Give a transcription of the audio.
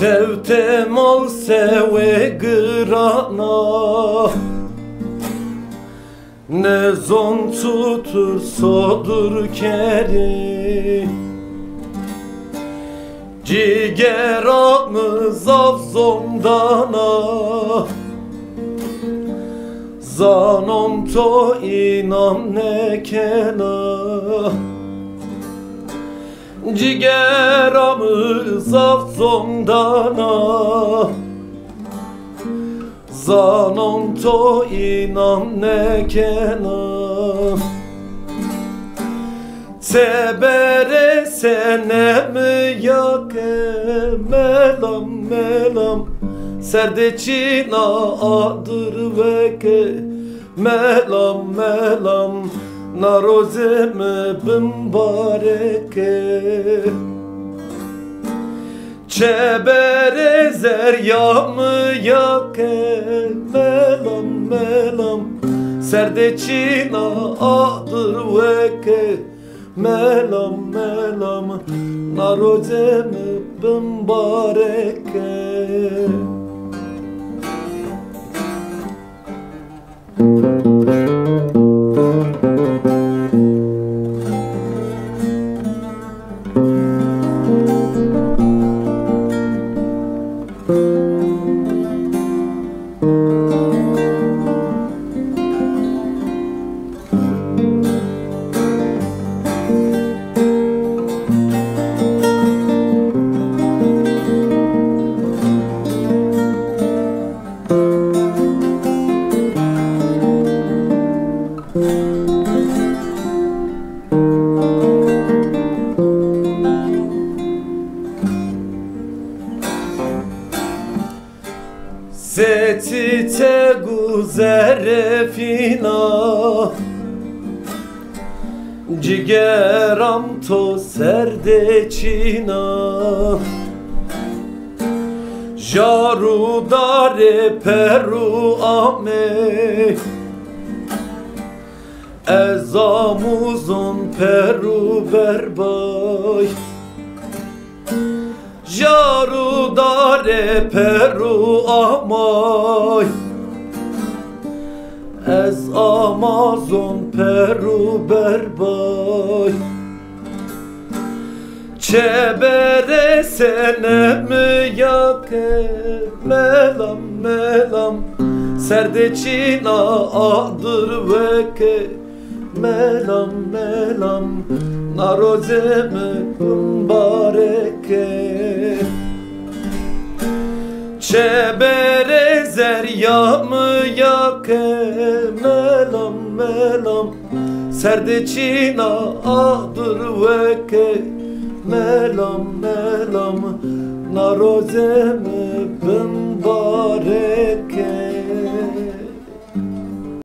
Sevtem al seve grana, ne zon tutur sodur keri. Cigeramız avzondana, zanom to inan nekena. Cigeramız avzondana, zanom to inan nekena. Tebere senemi yake melam melam, serdeçina adır veke melam melam, narozeme bimbareke. Çebere zeryamı yake melam melam, serdeçina adır veke melam melam, narozeme bimbareke. Seti te guzere fina, cigeram to serdeçina. Jaru dare peru ame, ezamuzon peru berbay. Jaru dare peru amay, ez amazon peru berbay. Çebere senemi yake melam melam, serdeçina adır veke melam melam, narozeme bimbareke. Çebere zeryamı yake melam melam, serdeçina adır veke melam melam, narozeme bimbareke.